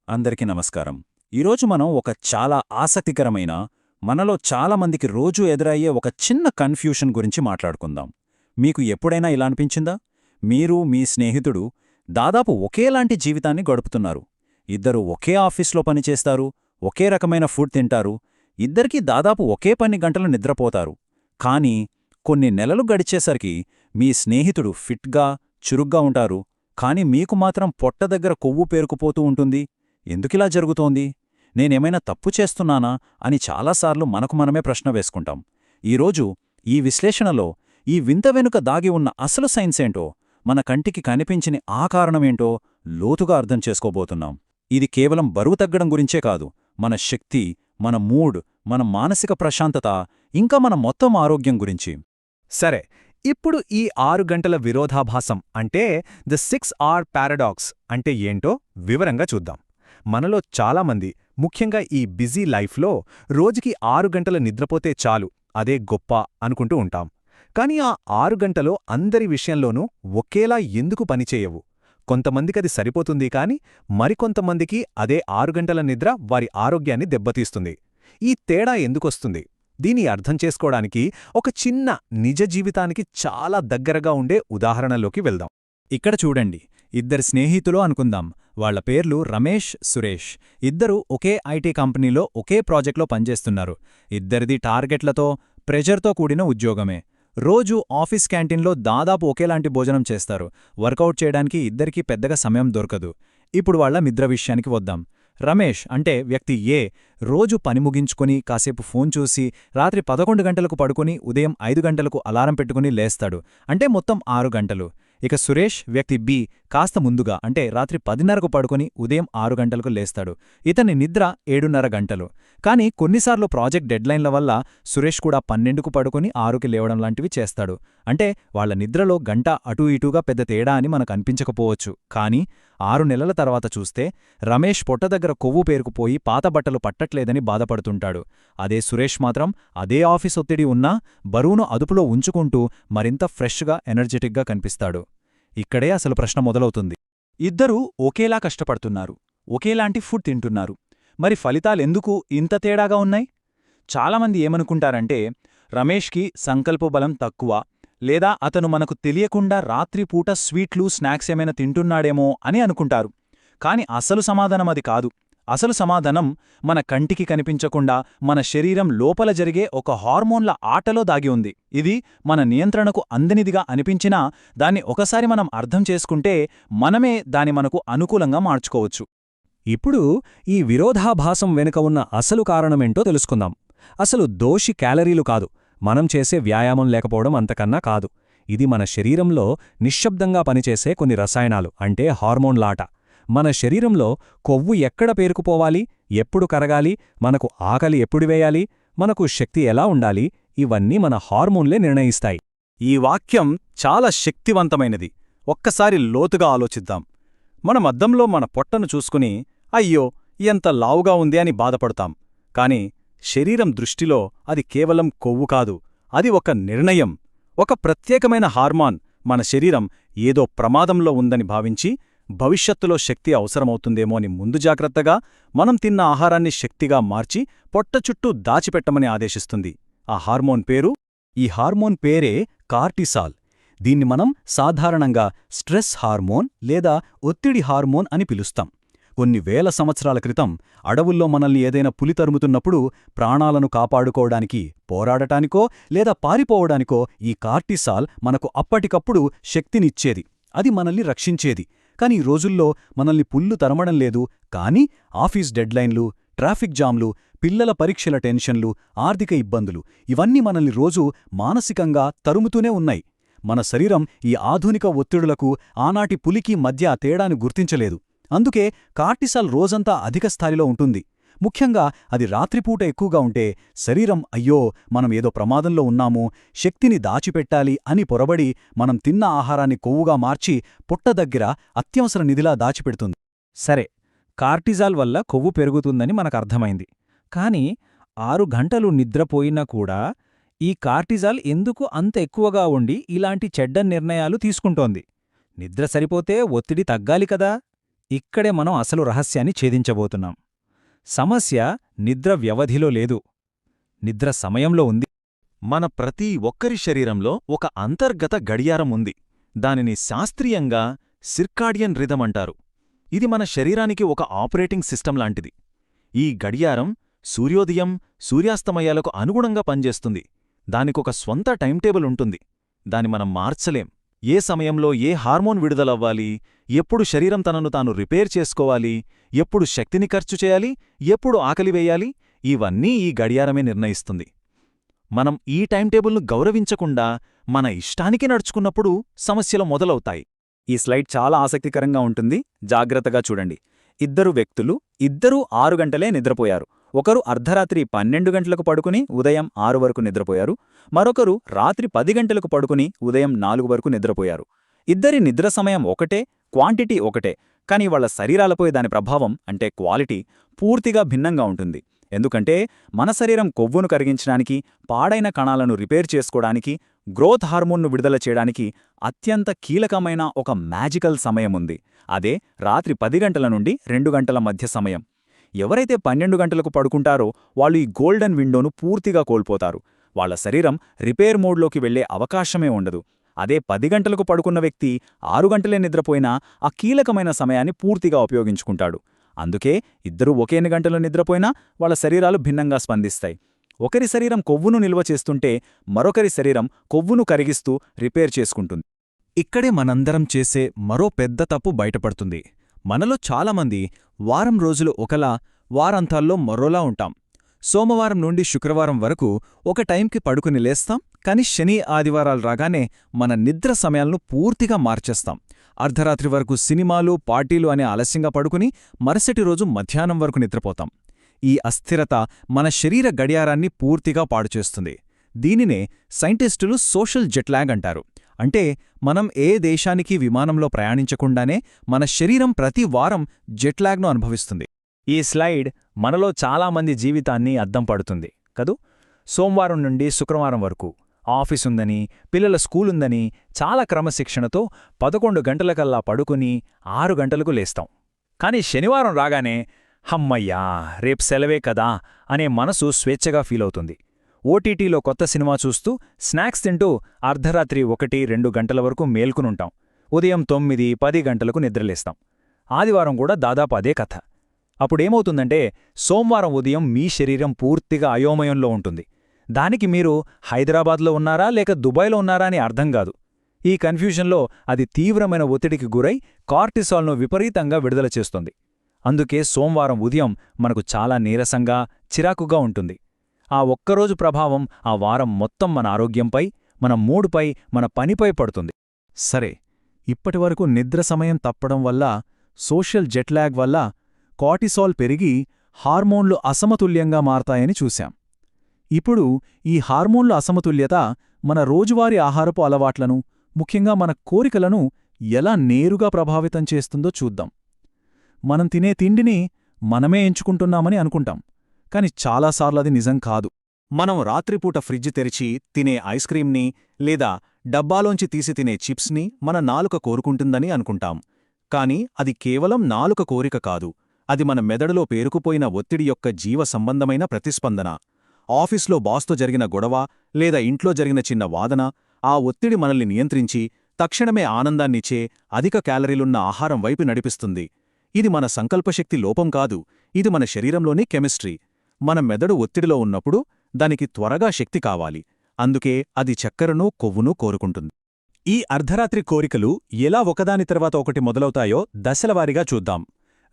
అందరికీ నమస్కారం. ఈరోజు మనం ఒక చాలా ఆసక్తికరమైన, మనలో చాలామందికి రోజూ ఎదురయ్యే ఒక చిన్న కన్ఫ్యూషన్ గురించి మాట్లాడుకుందాం. మీకు ఎప్పుడైనా ఇలా అనిపించిందా? మీరు, మీ స్నేహితుడు దాదాపు ఒకేలాంటి జీవితాన్ని గడుపుతున్నారు. ఇద్దరూ ఒకే ఆఫీస్లో పనిచేస్తారు, ఒకే రకమైన ఫుడ్ తింటారు, ఇద్దరికీ దాదాపు ఒకే పని గంటలు నిద్రపోతారు. కానీ కొన్ని నెలలు గడిచేసరికి మీ స్నేహితుడు ఫిట్గా, చురుగ్గా ఉంటారు, కానీ మీకు మాత్రం పొట్ట దగ్గర కొవ్వు పేరుకుపోతూ ఉంటుంది. ఎందుకిలా జరుగుతోంది? నేనేమైనా తప్పు చేస్తున్నానా అని చాలాసార్లు మనకు మనమే ప్రశ్న వేసుకుంటాం. ఈరోజు ఈ విశ్లేషణలో ఈ వింత వెనుక దాగి ఉన్న అసలు సైన్సేంటో, మన కంటికి కనిపించని ఆ కారణమేంటో లోతుగా అర్థం చేసుకోబోతున్నాం. ఇది కేవలం బరువు తగ్గడం గురించే కాదు, మన శక్తి, మన మూడ్, మన మానసిక ప్రశాంతత, ఇంకా మన మొత్తం ఆరోగ్యం గురించి. సరే, ఇప్పుడు ఈ 6 గంటల విరోధాభాసం అంటే ద 6 అవర్ పారాడాక్స్ అంటే ఏంటో వివరంగా చూద్దాం. మనలో చాలామంది, ముఖ్యంగా ఈ బిజీ లైఫ్లో రోజుకి 6 గంటల నిద్రపోతే చాలు, అదే గొప్ప అనుకుంటూ ఉంటాం. కానీ ఆ 6 గంటలో అందరి విషయంలోనూ ఒకేలా ఎందుకు పనిచేయవు? కొంతమందికది సరిపోతుంది, కానీ మరికొంతమందికి అదే 6 గంటల నిద్ర వారి ఆరోగ్యాన్ని దెబ్బతీస్తుంది. ఈ తేడా ఎందుకొస్తుంది? దీని అర్థం చేసుకోవడానికి ఒక చిన్న నిజ జీవితానికి చాలా దగ్గరగా ఉండే ఉదాహరణలోకి వెళ్దాం. ఇక్కడ చూడండి, ఇద్దరు స్నేహితులు అనుకుందాం. వాళ్ల పేర్లు రమేష్, సురేష్. ఇద్దరూ ఒకే ఐటీ కంపెనీలో ఒకే ప్రాజెక్ట్లో పనిచేస్తున్నారు. ఇద్దరిది టార్గెట్లతో, ప్రెజర్తో కూడిన ఉద్యోగమే. రోజూ ఆఫీస్ క్యాంటీన్లో దాదాపు ఒకేలాంటి భోజనం చేస్తారు. వర్కౌట్ చేయడానికి ఇద్దరికీ పెద్దగా సమయం దొరకదు. ఇప్పుడు వాళ్ల నిద్ర విషయానికి వద్దాం. రమేష్ అంటే వ్యక్తి ఏ రోజు పని ముగించుకుని కాసేపు ఫోన్ చూసి రాత్రి 11 గంటలకు పడుకుని ఉదయం 5 గంటలకు అలారం పెట్టుకుని లేస్తాడు. అంటే మొత్తం 6 గంటలు. ఇక సురేష్ వ్యక్తి బి కాస్త ముందుగా, అంటే రాత్రి 10:30కు పడుకుని ఉదయం 6 గంటలకు లేస్తాడు. ఇతని నిద్ర 7:30 గంటలు. కానీ కొన్నిసార్లు ప్రాజెక్ట్ డెడ్లైన్ల వల్ల సురేష్ కూడా 12కు పడుకుని 6కి లేవడం లాంటివి చేస్తాడు. అంటే వాళ్ల నిద్రలో గంట అటూ ఇటూగా పెద్ద తేడా అని మనకు అనిపించకపోవచ్చు. కానీ 6 నెలల తర్వాత చూస్తే రమేష్ పొట్ట దగ్గర కొవ్వు పేరుకుపోయి పాత బట్టలు పట్టట్లేదని బాధపడుతుంటాడు. అదే సురేష్ మాత్రం అదే ఆఫీస్ ఒత్తిడి ఉన్నా బరువును అదుపులో ఉంచుకుంటూ మరింత ఫ్రెష్గా, ఎనర్జెటిక్గా కనిపిస్తాడు. ఇక్కడే అసలు ప్రశ్న మొదలవుతుంది. ఇద్దరూ ఒకేలా కష్టపడుతున్నారు, ఒకేలాంటి ఫుడ్ తింటున్నారు. మరి ఫలితాలెందుకు ఇంత తేడాగా ఉన్నాయి? చాలామంది ఏమనుకుంటారంటే, రమేష్కి సంకల్పబలం తక్కువ, లేదా అతను మనకు తెలియకుండా రాత్రిపూట స్వీట్లు, స్నాక్స్ ఏమైనా తింటున్నాడేమో అని అనుకుంటారు. కాని అసలు సమాధానం అది కాదు. అసలు సమాధానం మన కంటికి కనిపించకుండా మన శరీరం లోపల జరిగే ఒక హార్మోన్ల ఆటలో దాగి ఉంది. ఇది మన నియంత్రణకు అందనిదిగా అనిపించినా దాన్ని ఒకసారి మనం అర్థం చేసుకుంటే మనమే దాని మనకు అనుకూలంగా మార్చుకోవచ్చు. ఇప్పుడు ఈ విరోధాభాసం వెనుక ఉన్న అసలు కారణమేంటో తెలుసుకుందాం. అసలు దోషి క్యాలరీలు కాదు, మనం చేసే వ్యాయామం లేకపోవడం అంతకన్నా కాదు. ఇది మన శరీరంలో నిశ్శబ్దంగా పనిచేసే కొన్ని రసాయనాలు, అంటే హార్మోన్లాట. మన శరీరంలో కొవ్వు ఎక్కడ పేరుకుపోవాలి, ఎప్పుడు కరగాలి, మనకు ఆకలి ఎప్పుడు వేయాలి, మనకు శక్తి ఎలా ఉండాలి, ఇవన్నీ మన హార్మోన్లే నిర్ణయిస్తాయి. ఈ వాక్యం చాలా శక్తివంతమైనది. ఒక్కసారి లోతుగా ఆలోచిద్దాం. మనం అద్దంలో మన పొట్టను చూసుకుని అయ్యో ఎంత లావుగా ఉంది అని బాధపడతాం. కాని శరీరం దృష్టిలో అది కేవలం కొవ్వు కాదు, అది ఒక నిర్ణయం, ఒక ప్రత్యేకమైన హార్మోన్. మన శరీరం ఏదో ప్రమాదంలో ఉందని భావించి భవిష్యత్తులో శక్తి అవసరమవుతుందేమో అని ముందు జాగ్రత్తగా మనం తిన్న ఆహారాన్ని శక్తిగా మార్చి పొట్ట చుట్టూ దాచిపెట్టమని ఆదేశిస్తుంది. ఆ హార్మోన్ పేరు? ఈ హార్మోన్ పేరే కార్టిసాల్. దీన్ని మనం సాధారణంగా స్ట్రెస్ హార్మోన్ లేదా ఒత్తిడి హార్మోన్ అని పిలుస్తాం. కొన్ని వేల సంవత్సరాల క్రితం అడవుల్లో మనల్ని ఏదైనా పులి తరుముతున్నప్పుడు ప్రాణాలను కాపాడుకోవడానికి, పోరాడటానికో లేదా పారిపోవడానికో ఈ కార్టిసాల్ మనకు అప్పటికప్పుడు శక్తినిచ్చేది. అది మనల్ని రక్షించేది. కాని ఈ రోజుల్లో మనల్ని పుల్లు తరమడం లేదు, కానీ ఆఫీస్ డెడ్లైన్లు, ట్రాఫిక్ జామ్లు, పిల్లల పరీక్షల టెన్షన్లు, ఆర్థిక ఇబ్బందులు, ఇవన్నీ మనల్ని రోజూ మానసికంగా తరుముతూనే ఉన్నాయి. మన శరీరం ఈ ఆధునిక ఒత్తిడులకు, ఆనాటి పులికి మధ్య ఆ తేడాను గుర్తించలేదు. అందుకే కార్టిసాల్ రోజంతా అధిక స్థాయిలో ఉంటుంది. ముఖ్యంగా అది రాత్రిపూట ఎక్కువగా ఉంటే శరీరం అయ్యో మనం ఏదో ప్రమాదంలో ఉన్నాము, శక్తిని దాచిపెట్టాలి అని పొరబడి మనం తిన్న ఆహారాన్ని కొవ్వుగా మార్చి పొట్ట దగ్గర అత్యవసర నిధిలా దాచిపెడుతుంది. సరే, కార్టిజాల్ వల్ల కొవ్వు పెరుగుతుందని మనకర్థమైంది. కాని 6 గంటలు నిద్రపోయినా కూడా ఈ కార్టిజాల్ ఎందుకు అంత ఎక్కువగా ఉండి ఇలాంటి చెడ్డ నిర్ణయాలు తీసుకుంటోంది? నిద్ర సరిపోతే ఒత్తిడి తగ్గాలి కదా? ఇక్కడే మనం అసలు రహస్యాన్ని ఛేదించబోతున్నాం. సమస్య నిద్ర వ్యవధిలో లేదు, నిద్ర సమయంలో ఉంది. మన ప్రతి ఒక్కరి శరీరంలో ఒక అంతర్గత గడియారం ఉంది. దానిని శాస్త్రీయంగా సిర్కాడియన్ రిథమ్ అంటారు. ఇది మన శరీరానికి ఒక ఆపరేటింగ్ సిస్టమ్ లాంటిది. ఈ గడియారం సూర్యోదయం, సూర్యాస్తమయాలకు అనుగుణంగా పనిచేస్తుంది. దానికొక స్వంత టైంటేబుల్ ఉంటుంది. దాని మనం మార్చలేం. ఏ సమయంలో ఏ హార్మోన్ విడుదలవ్వాలి, ఎప్పుడు శరీరం తనను తాను రిపేర్ చేసుకోవాలి, ఎప్పుడు శక్తిని ఖర్చు చేయాలి, ఎప్పుడు ఆకలివేయాలి, ఇవన్నీ ఈ గడియారమే నిర్ణయిస్తుంది. మనం ఈ టైంటేబుల్ను గౌరవించకుండా మన ఇష్టానికి నడుచుకున్నప్పుడు సమస్యలు మొదలవుతాయి. ఈ స్లైడ్ చాలా ఆసక్తికరంగా ఉంటుంది, జాగ్రత్తగా చూడండి. ఇద్దరు వ్యక్తులు 6 గంటలే నిద్రపోయారు. ఒకరు అర్ధరాత్రి 12 గంటలకు పడుకుని ఉదయం 6 వరకు నిద్రపోయారు. మరొకరు రాత్రి 10 గంటలకు పడుకుని ఉదయం 4 వరకు నిద్రపోయారు. ఇద్దరి నిద్ర సమయం ఒకటే, క్వాంటిటీ ఒకటే, కానీ వాళ్ల శరీరాలపై దాని ప్రభావం అంటే క్వాలిటీ పూర్తిగా భిన్నంగా ఉంటుంది. ఎందుకంటే మన శరీరం కొవ్వును కరిగించడానికి, పాడైన కణాలను రిపేర్ చేసుకోవడానికి, గ్రోత్ హార్మోన్ను విడుదల చేయడానికి అత్యంత కీలకమైన ఒక మ్యాజికల్ సమయముంది. అదే రాత్రి 10 గంటల నుండి 2 గంటల మధ్య సమయం. ఎవరైతే 12 గంటలకు పడుకుంటారో వాళ్ళు ఈ గోల్డెన్ విండోను పూర్తిగా కోల్పోతారు. వాళ్ల శరీరం రిపేర్ మోడ్లోకి వెళ్లే అవకాశమే ఉండదు. అదే 10 గంటలకు పడుకున్న వ్యక్తి 6 గంటలే నిద్రపోయినా ఆ కీలకమైన సమయాన్ని పూర్తిగా ఉపయోగించుకుంటాడు. అందుకే ఇద్దరూ ఒకే గంటలో నిద్రపోయినా వాళ్ళ శరీరాలు భిన్నంగా స్పందిస్తాయి. ఒకరి శరీరం కొవ్వును నిల్వ చేస్తుంటే మరొకరి శరీరం కొవ్వును కరిగిస్తూ రిపేర్ చేసుకుంటుంది. ఇక్కడే మనందరం చేసే మరో పెద్ద తప్పు బయటపడుతుంది. మనలో చాలామంది వారం రోజులు ఒకలా, వారాంతాల్లో మరోలా ఉంటాం. సోమవారం నుండి శుక్రవారం వరకు ఒక టైంకి పడుకుని లేస్తాం, కాని శని ఆదివారాలు రాగానే మన నిద్ర సమయాలను పూర్తిగా మార్చేస్తాం. అర్ధరాత్రి వరకు సినిమాలు, పార్టీలు అనే ఆలస్యంగా పడుకుని మరుసటి రోజు మధ్యాహ్నం వరకు నిద్రపోతాం. ఈ అస్థిరత మన శరీర గడియారాన్ని పూర్తిగా పాడుచేస్తుంది. దీనినే సైంటిస్టులు సోషల్ జెట్లాగ్ అంటారు. అంటే మనం ఏ దేశానికి విమానంలో ప్రయాణించకుండానే మన శరీరం ప్రతి వారం జెట్లాగ్ను అనుభవిస్తుంది. ఈ స్లైడ్ మనలో చాలామంది జీవితాన్ని అద్దం పడుతుంది కదూ. సోమవారం నుండి శుక్రవారం వరకు ఆఫీసుందని, పిల్లల స్కూలుందని చాలా క్రమశిక్షణతో 11 గంటలకల్లా పడుకుని 6 గంటలకు లేస్తాం. కాని శనివారం రాగానే హమ్మయ్యా రేపు సెలవే కదా అనే మనసు స్వేచ్ఛగా ఫీలవుతుంది. ఓటీటీలో కొత్త సినిమా చూస్తూ, స్నాక్స్ తింటూ అర్ధరాత్రి 1-2 గంటల వరకు మేల్కునుంటాం. ఉదయం 9-10 గంటలకు నిద్రలేస్తాం. ఆదివారం కూడా దాదాపు అదే కథ. అప్పుడేమవుతుందంటే సోమవారం ఉదయం మీ శరీరం పూర్తిగా అయోమయంలో ఉంటుంది. దానికి మీరు హైదరాబాద్లో ఉన్నారా లేక దుబాయ్లో ఉన్నారా అని అర్థం కాదు. ఈ కన్ఫ్యూజన్లో అది తీవ్రమైన ఒత్తిడికి గురై కార్టిసాల్ను విపరీతంగా విడుదల చేస్తుంది. అందుకే సోమవారం ఉదయం మనకు చాలా నీరసంగా, చిరాకుగా ఉంటుంది. ఆ ఒక్కరోజు ప్రభావం ఆ వారం మొత్తం మన ఆరోగ్యంపై, మన మూడుపై, మన పనిపై పడుతుంది. సరే, ఇప్పటివరకు నిద్ర సమయం తప్పడం వల్ల, సోషల్ జెట్లాగ్ వల్ల కార్టిసాల్ పెరిగి హార్మోన్లు అసమతుల్యంగా మారతాయని చూశాం. ఇప్పుడు ఈ హార్మోన్ల అసమతుల్యత మన రోజువారీ ఆహారపు అలవాట్లను, ముఖ్యంగా మన కోరికలను ఎలా నేరుగా ప్రభావితం చేస్తుందో చూద్దాం. మనం తినే తిండిని మనమే ఎంచుకుంటున్నామని అనుకుంటాం, కాని చాలాసార్లు అది నిజం కాదు. మనం రాత్రిపూట ఫ్రిడ్జ్ తెరిచి తినే ఐస్ క్రీంని లేదా డబ్బాలోంచి తీసి తినే చిప్స్ని మన నాలుక కోరుకుంటుందని అనుకుంటాం. కాని అది కేవలం నాలుక కోరిక కాదు, అది మన మెదడులో పేరుకుపోయిన ఒత్తిడి యొక్క జీవ సంబంధమైన ప్రతిస్పందన. ఆఫీస్లో బాస్తో జరిగిన గొడవ లేదా ఇంట్లో జరిగిన చిన్న వాదన, ఆ ఒత్తిడి మనల్ని నియంత్రించి తక్షణమే ఆనందాన్నిచ్చే అధిక క్యాలరీలున్న ఆహారం వైపు నడిపిస్తుంది. ఇది మన సంకల్పశక్తి లోపం కాదు, ఇది మన శరీరంలోని కెమిస్ట్రీ. మన మెదడు ఒత్తిడిలో ఉన్నప్పుడు దానికి త్వరగా శక్తి కావాలి, అందుకే అది చక్కెరను, కొవ్వును కోరుకుంటుంది. ఈ అర్ధరాత్రి కోరికలు ఎలా ఒకదాని తర్వాత ఒకటి మొదలవుతాయో దశలవారీగా చూద్దాం.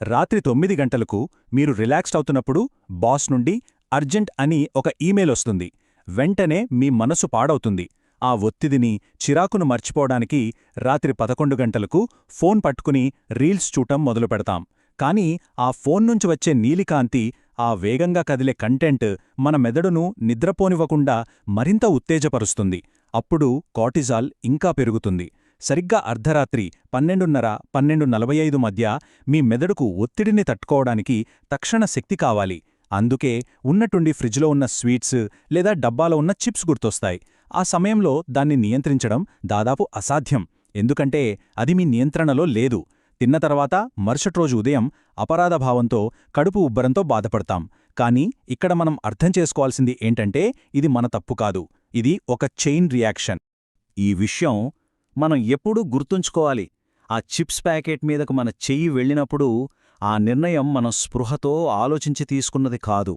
రాత్రి 9 గంటలకు మీరు రిలాక్స్డ్ అవుతున్నప్పుడు బాస్ నుండి అర్జెంట్ అని ఒక ఈమెయిల్ వస్తుంది. వెంటనే మీ మనసు పాడవుతుంది. ఆ ఒత్తిడిని, చిరాకును మర్చిపోవడానికి రాత్రి 11 గంటలకు ఫోన్ పట్టుకుని రీల్స్ చూడటం మొదలుపెడతాం. కానీ ఆ ఫోన్ నుంచి వచ్చే నీలికాంతి, ఆ వేగంగా కదిలే కంటెంట్ మన మెదడును నిద్రపోనివ్వకుండా మరింత ఉత్తేజపరుస్తుంది. అప్పుడు కార్టిజాల్ ఇంకా పెరుగుతుంది. సరిగ్గా అర్ధరాత్రి 12:30-12:45 మధ్య మీ మెదడుకు ఒత్తిడిని తట్టుకోవడానికి తక్షణ శక్తి కావాలి. అందుకే ఉన్నట్టుండి ఫ్రిడ్జ్లో ఉన్న స్వీట్స్ లేదా డబ్బాలో ఉన్న చిప్స్ గుర్తొస్తాయి. ఆ సమయంలో దాన్ని నియంత్రించడం దాదాపు అసాధ్యం, ఎందుకంటే అది మీ నియంత్రణలో లేదు. తిన్న తర్వాత మరుసటి రోజు ఉదయం అపరాధభావంతో కడుపు ఉబ్బరంతో బాధపడతాం. కానీ ఇక్కడ మనం అర్థం చేసుకోవాల్సింది ఏంటంటే ఇది మన తప్పు కాదు, ఇది ఒక చైన్ రియాక్షన్. ఈ విషయం మనం ఎప్పుడూ గుర్తుంచుకోవాలి. ఆ చిప్స్ ప్యాకెట్ మీదకు మన చెయ్యి వెళ్ళినప్పుడు ఆ నిర్ణయం మనం స్పృహతో ఆలోచించి తీసుకున్నది కాదు.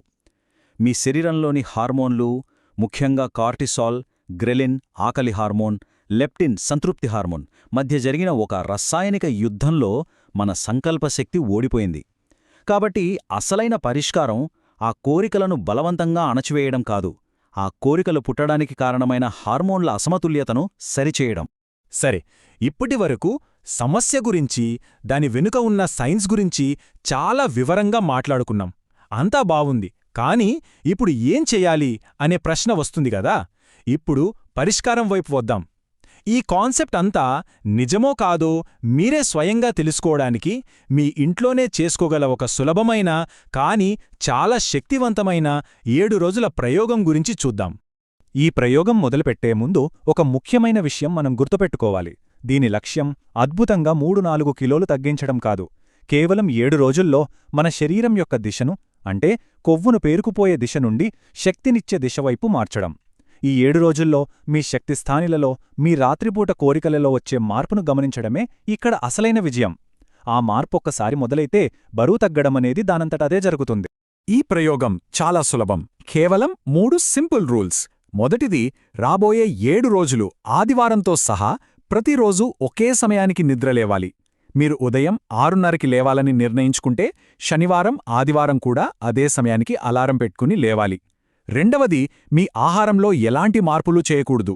మీ శరీరంలోని హార్మోన్లు, ముఖ్యంగా కార్టిసాల్, గ్రెలిన్ ఆకలి హార్మోన్, లెప్టిన్ సంతృప్తి హార్మోన్ మధ్య జరిగిన ఒక రసాయనిక యుద్ధంలో మన సంకల్పశక్తి ఓడిపోయింది. కాబట్టి అసలైన పరిష్కారం ఆ కోరికలను బలవంతంగా అణచివేయడం కాదు, ఆ కోరికలు పుట్టడానికి కారణమైన హార్మోన్ల అసమతుల్యతను సరిచేయడం. సరే, ఇప్పటివరకు సమస్య గురించి, దాని వెనుక ఉన్న సైన్స్ గురించి చాలా వివరంగా మాట్లాడుకున్నాం. అంతా బావుంది. కానీ ఇప్పుడు ఏం చెయ్యాలి అనే ప్రశ్న వస్తుంది గదా. ఇప్పుడు పరిష్కారం వైపు వద్దాం. ఈ కాన్సెప్ట్ అంతా నిజమో కాదో మీరే స్వయంగా తెలుసుకోవడానికి మీ ఇంట్లోనే చేసుకోగల ఒక సులభమైన కానీ చాలా శక్తివంతమైన 7 రోజుల ప్రయోగం గురించి చూద్దాం. ఈ ప్రయోగం మొదలుపెట్టే ముందు ఒక ముఖ్యమైన విషయం మనం గుర్తుపెట్టుకోవాలి. దీని లక్ష్యం అద్భుతంగా 3-4 కిలోలు తగ్గించడం కాదు. కేవలం 7 రోజుల్లో మన శరీరం యొక్క దిశను, అంటే కొవ్వును పేరుకుపోయే దిశ నుండి శక్తినిచ్చే దిశవైపు మార్చడం. ఈ 7 రోజుల్లో మీ శక్తిస్థానిలలో, మీ రాత్రిపూట కోరికలలో వచ్చే మార్పును గమనించడమే ఇక్కడ అసలైన విజయం. ఆ మార్పొక్కసారి మొదలైతే బరువు తగ్గడమనేది దానంతటదే జరుగుతుంది. ఈ ప్రయోగం చాలా సులభం. కేవలం 3 సింపుల్ రూల్స్. మొదటిది, రాబోయే 7 రోజులు ఆదివారంతో సహా ప్రతిరోజూ ఒకే సమయానికి నిద్రలేవాలి. మీరు ఉదయం 6:30కి లేవాలని నిర్ణయించుకుంటే శనివారం, ఆదివారం కూడా అదే సమయానికి అలారం పెట్టుకుని లేవాలి. రెండవది, మీ ఆహారంలో ఎలాంటి మార్పులు చేయకూడదు.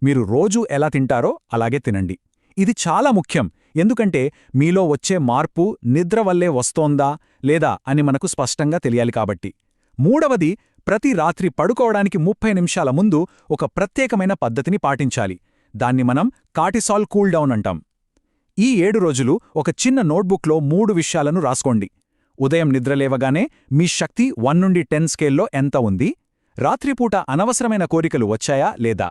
మీరు రోజూ ఎలా తింటారో అలాగే తినండి. ఇది చాలా ముఖ్యం, ఎందుకంటే మీలో వచ్చే మార్పు నిద్ర వల్లే వస్తోందా లేదా అని మనకు స్పష్టంగా తెలియాలి కాబట్టి. మూడవది, ప్రతి రాత్రి పడుకోవడానికి 30 నిమిషాల ముందు ఒక ప్రత్యేకమైన పద్ధతిని పాటించాలి. దాన్ని మనం కార్టిసాల్ కూల్ డౌన్ అంటాం. ఈ 7 రోజులు ఒక చిన్న నోట్బుక్లో 3 విషయాలను రాసుకోండి. ఉదయం నిద్రలేవగానే మీ శక్తి 1 నుండి 10 స్కేల్లో ఎంత ఉంది, రాత్రిపూట అనవసరమైన కోరికలు వచ్చాయా లేదా,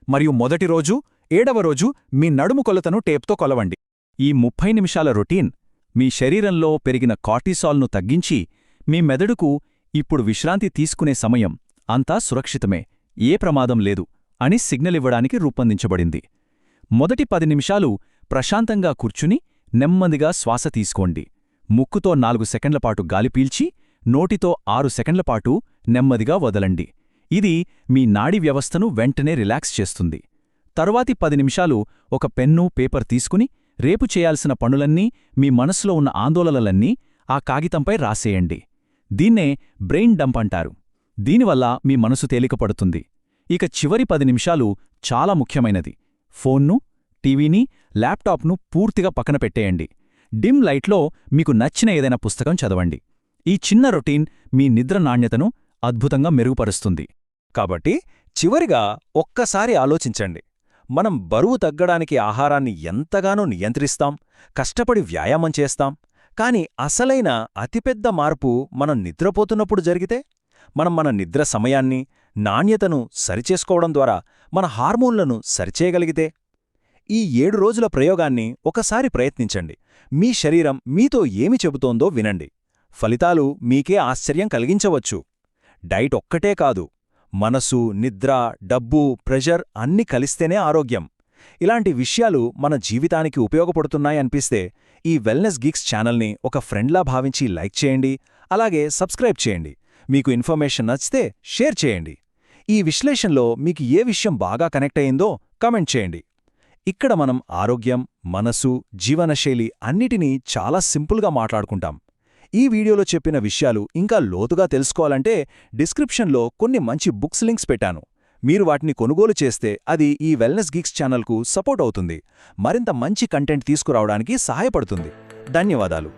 మరియు మొదటి రోజు, 7వ రోజు మీ నడుము కొలతను టేప్తో కొలవండి. ఈ 30 నిమిషాల రొటీన్ మీ శరీరంలో పెరిగిన కార్టిసాల్ను తగ్గించి మీ మెదడుకు ఇప్పుడు విశ్రాంతి తీసుకునే సమయం, అంతా సురక్షితమే, ఏ ప్రమాదం లేదు అని సిగ్నల్ ఇవ్వడానికి రూపొందించబడింది. మొదటి 10 నిమిషాలు ప్రశాంతంగా కూర్చుని నెమ్మదిగా శ్వాస తీసుకోండి. ముక్కుతో 4 సెకండ్లపాటు గాలి పీల్చి, నోటితో 6 సెకండ్లపాటు నెమ్మదిగా వదలండి. ఇది మీ నాడీ వ్యవస్థను వెంటనే రిలాక్స్ చేస్తుంది. తరువాతి 10 నిమిషాలు ఒక పెన్ను, పేపర్ తీసుకుని రేపు చేయాల్సిన పనులన్నీ, మీ మనసులో ఉన్న ఆందోళనలన్నీ ఆ కాగితంపై రాసేయండి. దీన్నే బ్రెయిన్ డంప్ అంటారు. దీనివల్ల మీ మనసు తేలికపడుతుంది. ఇక చివరి 10 నిమిషాలు చాలా ముఖ్యమైనది. ఫోన్ను, టీవీని, ల్యాప్టాప్ను పూర్తిగా పక్కన పెట్టేయండి. డిమ్ లైట్లో మీకు నచ్చిన ఏదైనా పుస్తకం చదవండి. ఈ చిన్న రొటీన్ మీ నిద్ర నాణ్యతను అద్భుతంగా మెరుగుపరుస్తుంది. కాబట్టి చివరిగా ఒక్కసారి ఆలోచించండి. మనం బరువు తగ్గడానికి ఆహారాన్ని ఎంతగానో నియంత్రిస్తాం, కష్టపడి వ్యాయామం చేస్తాం. కాని అసలైన అతిపెద్ద మార్పు మనం నిద్రపోతున్నప్పుడు జరిగితే, మనం మన నిద్ర సమయాన్ని, నాణ్యతను సరిచేసుకోవడం ద్వారా మన హార్మోన్లను సరిచేయగలిగితే. ఈ 7 రోజుల ప్రయోగాన్ని ఒకసారి ప్రయత్నించండి. మీ శరీరం మీతో ఏమి చెబుతోందో వినండి. ఫలితాలు మీకే ఆశ్చర్యం కలిగించవచ్చు. డైట్ ఒక్కటే కాదు, మనసు, నిద్ర, డబ్బు, ప్రెషర్ అన్నీ కలిస్తేనే ఆరోగ్యం. ఇలాంటి విషయాలు మన జీవితానికి ఉపయోగపడుతున్నాయనిపిస్తే ఈ వెల్నెస్ గీక్స్ ఛానల్ని ఒక ఫ్రెండ్లా భావించి లైక్ చేయండి, అలాగే సబ్స్క్రైబ్ చేయండి. మీకు ఇన్ఫర్మేషన్ నచ్చితే షేర్ చేయండి. ఈ విశ్లేషణలో మీకు ఏ విషయం బాగా కనెక్ట్ అయిందో కామెంట్ చేయండి. ఇక్కడ మనం ఆరోగ్యం, మనసు, జీవనశైలి అన్నిటినీ చాలా సింపుల్గా మాట్లాడుకుంటాం. ఈ వీడియోలో చెప్పిన విషయాలు ఇంకా లోతుగా తెలుసుకోవాలంటే డిస్క్రిప్షన్లో కొన్ని మంచి బుక్స్ లింక్స్ పెట్టాను. మీరు వాటిని కొనుగోలు చేస్తే అది ఈ వెల్నెస్ గీక్స్ ఛానల్కు సపోర్ట్ అవుతుంది, మరింత మంచి కంటెంట్ తీసుకురావడానికి సహాయపడుతుంది. ధన్యవాదాలు.